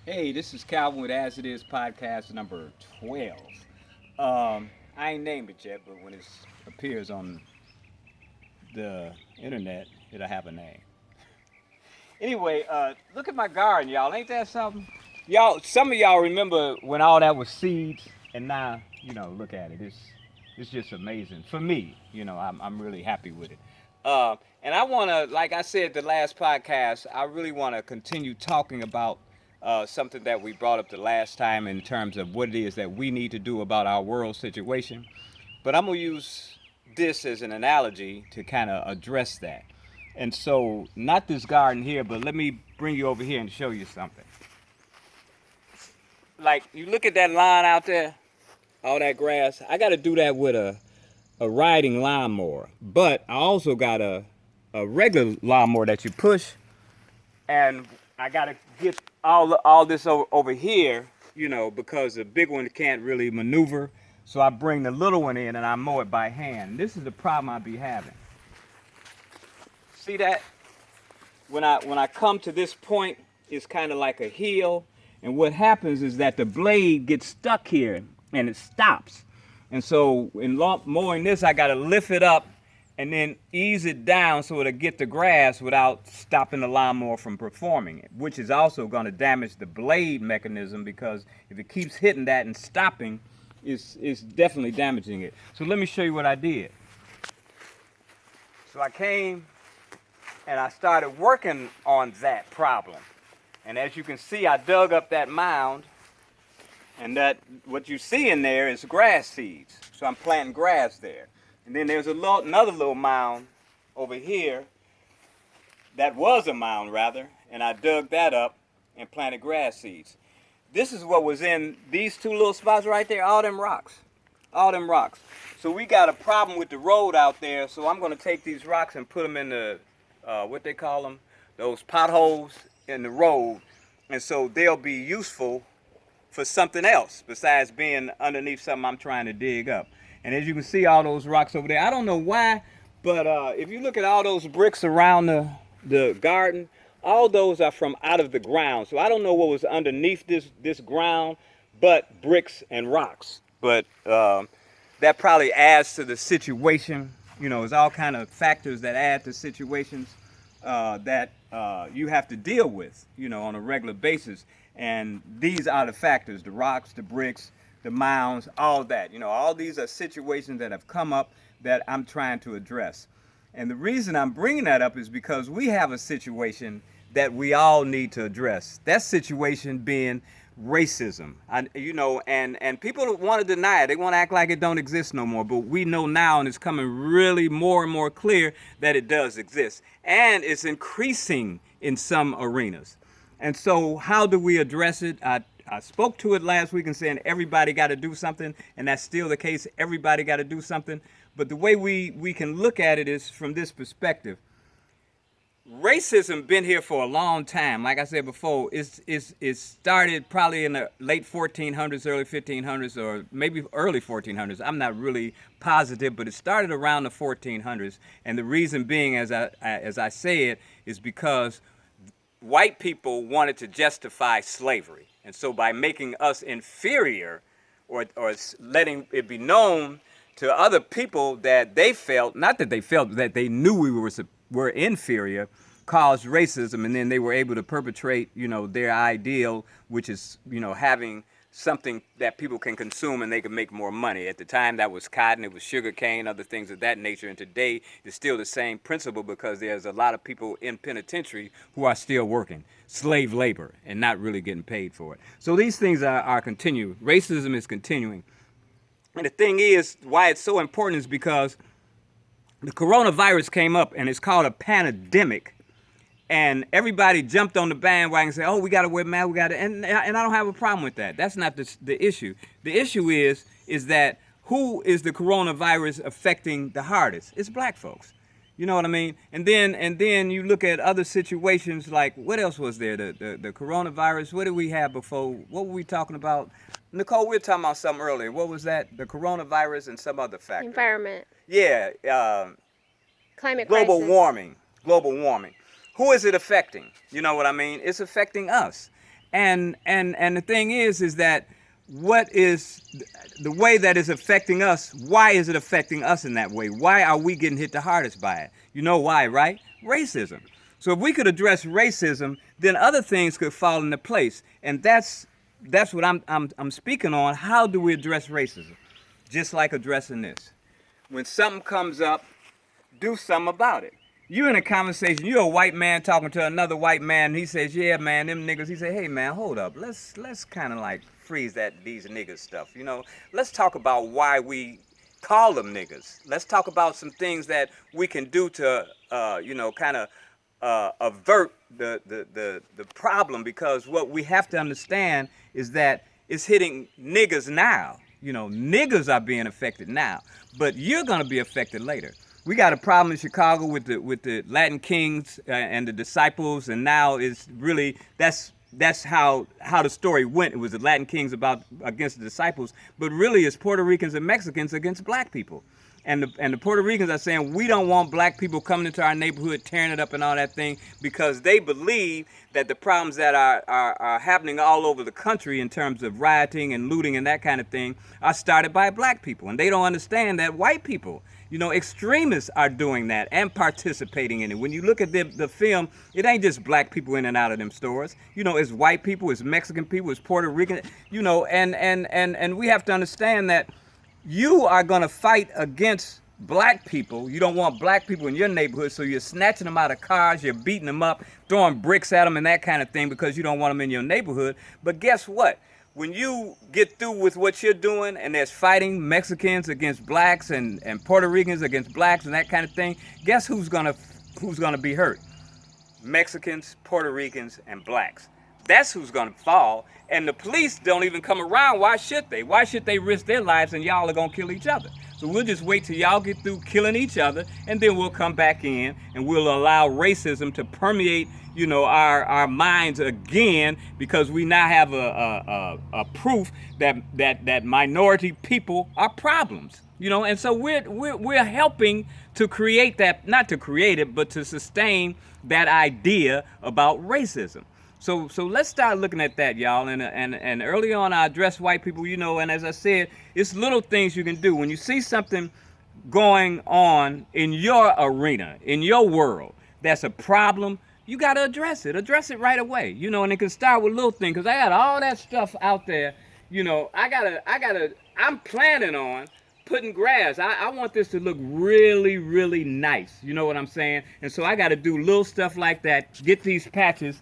Hey, this is Calvin with AsItIs podcast number 12. I ain't named it yet, but when it appears on the internet, it'll have a name. Anyway, look at my garden, y'all. Ain't that something? Y'all, some of y'all remember when all that was seeds, and now, look at it. It's just amazing. For me, I'm really happy with it. And I want to, like I said the last podcast, I really want to continue talking about something that we brought up the last time in terms of what it is that we need to do about our world situation. But I'm going to use this as an analogy to kind of address that. And so, not this garden here, but let me bring you over here and show you something. Like, you look at that line out there, all that grass. I got to do that with a riding lawnmower. But I also got a regular lawnmower that you push, and I gotta get all this over here, because the big one can't really maneuver. So I bring the little one in and I mow it by hand. This is the problem I be having. See that? When I come to this point, it's kind of like a hill, and what happens is that the blade gets stuck here and it stops. And so in mowing this, I gotta lift it up and then ease it down so it'll get the grass without stopping the lawnmower from performing it, which is also going to damage the blade mechanism, because if it keeps hitting that and stopping, it's definitely damaging it. So let me show you what I did. So I came and I started working on that problem. And as you can see, I dug up that mound, and that what you see in there is grass seeds. So I'm planting grass there. And then there's another little mound over here that was a mound, rather, and I dug that up and planted grass seeds. This is what was in these two little spots right there, all them rocks. All them rocks. So we got a problem with the road out there, so I'm going to take these rocks and put them in the, what they call them, those potholes in the road, and so they'll be useful for something else besides being underneath something I'm trying to dig up. And as you can see, all those rocks over there, I don't know why, but if you look at all those bricks around the garden, all those are from out of the ground. So I don't know what was underneath this ground, but bricks and rocks. But that probably adds to the situation. There's all kind of factors that add to situations that you have to deal with, on a regular basis. And these are the factors: the rocks, the bricks, the mounds, all that. All these are situations that have come up that I'm trying to address. And the reason I'm bringing that up is because we have a situation that we all need to address. That situation being racism. And people want to deny it. They want to act like it don't exist no more. But we know now, and it's coming really more and more clear, that it does exist. And it's increasing in some arenas. And so how do we address it? I spoke to it last week and saying everybody got to do something, and that's still the case. Everybody got to do something. But the way we can look at it is from this perspective. Racism been here for a long time. Like I said before, it started probably in the late 1400s, early 1500s, or maybe early 1400s. I'm not really positive, but it started around the 1400s. And the reason being, as I say it, is because white people wanted to justify slavery. And so by making us inferior, or letting it be known to other people that they felt, not that they felt, that they knew we were inferior, caused racism. And then they were able to perpetrate, their ideal, which is, having something that people can consume and they can make more money. At the time, that was cotton, it was sugar cane, other things of that nature. And today, it's still the same principle, because there's a lot of people in penitentiary who are still working slave labor and not really getting paid for it. So these things are continuing. Racism is continuing. And the thing is, why it's so important is because the coronavirus came up, and it's called a pandemic. And everybody jumped on the bandwagon and said, "Oh, we got to wear masks. We got to," and I don't have a problem with that. That's not the issue. The issue is that who is the coronavirus affecting the hardest? It's black folks. You know what I mean? And then you look at other situations like, what else was there? The coronavirus. What did we have before? What were we talking about? Nicole, we were talking about something earlier. What was that? The coronavirus and some other factor. Environment. Yeah. Climate Global crisis. warming. Who is it affecting? You know what I mean? It's affecting us. And the thing is that what is the way that is affecting us? Why is it affecting us in that way? Why are we getting hit the hardest by it? You know why, right? Racism. So if we could address racism, then other things could fall into place, and that's what I'm speaking on. How do we address racism? Just like addressing this. When something comes up, do something about it. You're in a conversation, you're a white man talking to another white man, and he says, yeah, man, them niggas. He said, hey, man, hold up. Let's kind of like freeze these niggas stuff. You know, let's talk about why we call them niggas. Let's talk about some things that we can do to, kind of avert the problem, because what we have to understand is that it's hitting niggas now. You know, niggas are being affected now, but you're going to be affected later. We got a problem in Chicago with the Latin Kings and the disciples, and now it's really that's how the story went. It was the Latin Kings against the disciples, but really it's Puerto Ricans and Mexicans against black people. And the Puerto Ricans are saying, we don't want black people coming into our neighborhood, tearing it up and all that thing, because they believe that the problems that are happening all over the country in terms of rioting and looting and that kind of thing are started by black people. And they don't understand that white people, extremists are doing that and participating in it. When you look at the film, it ain't just black people in and out of them stores. It's white people, it's Mexican people, it's Puerto Rican, and we have to understand that you are going to fight against black people. You don't want black people in your neighborhood, so you're snatching them out of cars, you're beating them up, throwing bricks at them and that kind of thing because you don't want them in your neighborhood. But guess what? When you get through with what you're doing and there's fighting Mexicans against blacks and Puerto Ricans against blacks and that kind of thing, guess who's gonna be hurt? Mexicans, Puerto Ricans, and blacks. That's who's gonna fall. And the police don't even come around. Why should they? Why should they risk their lives and y'all are gonna kill each other? So we'll just wait till y'all get through killing each other, and then we'll come back in and we'll allow racism to permeate, our minds again, because we now have a proof that minority people are problems. And so we're helping to create that, not to create it, but to sustain that idea about racism. So let's start looking at that, y'all. And early on, I addressed white people, and as I said, it's little things you can do. When you see something going on in your arena, in your world, that's a problem, you got to address it. Address it right away, and it can start with little things, because I got all that stuff out there. I'm planning on putting grass. I want this to look really, really nice. You know what I'm saying? And so I got to do little stuff like that, get these patches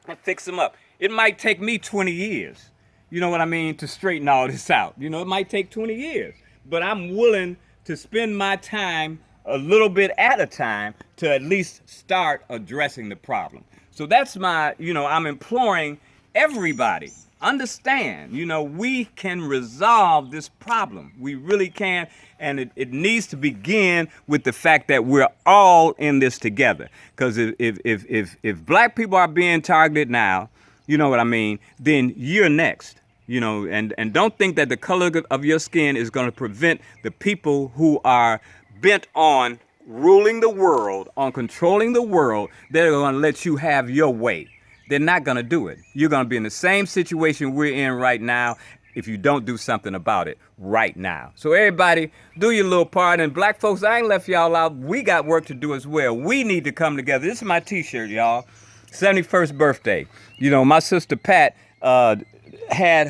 and fix them up. It might take me 20 years, to straighten all this out. It might take 20 years, but I'm willing to spend my time a little bit at a time to at least start addressing the problem. So that's I'm imploring everybody, understand, we can resolve this problem. We really can. And it needs to begin with the fact that we're all in this together. Because if black people are being targeted now, then you're next. And don't think that the color of your skin is going to prevent the people who are bent on ruling the world, on controlling the world. They're going to let you have your way. They're not going to do it. You're going to be in the same situation we're in right now if you don't do something about it right now. So everybody, do your little part. And black folks, I ain't left y'all out. We got work to do as well. We need to come together. This is my t-shirt, y'all. 71st birthday. My sister Pat had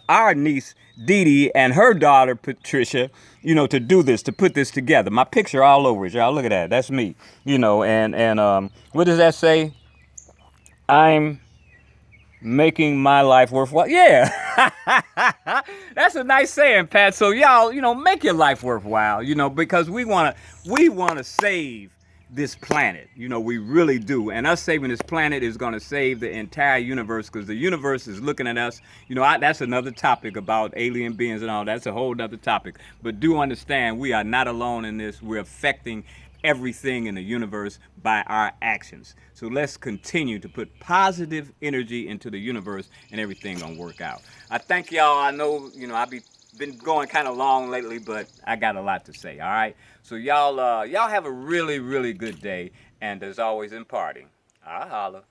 our niece Dee Dee and her daughter Patricia, to do this, to put this together. My picture all over it, y'all. Look at that. That's me. And what does that say? I'm making my life worthwhile. Yeah. That's a nice saying, Pat. So y'all, make your life worthwhile, because we want to save this planet. We really do. And us saving this planet is going to save the entire universe, because the universe is looking at us. That's another topic about alien beings and all. That's a whole other topic. But do understand, we are not alone in this. We're affecting everything in the universe by our actions. So let's continue to put positive energy into the universe, and everything gonna work out. I thank y'all. I know, I've been going kind of long lately, but I got a lot to say. All right. So y'all have a really, really good day, and as always, in parting, I holla.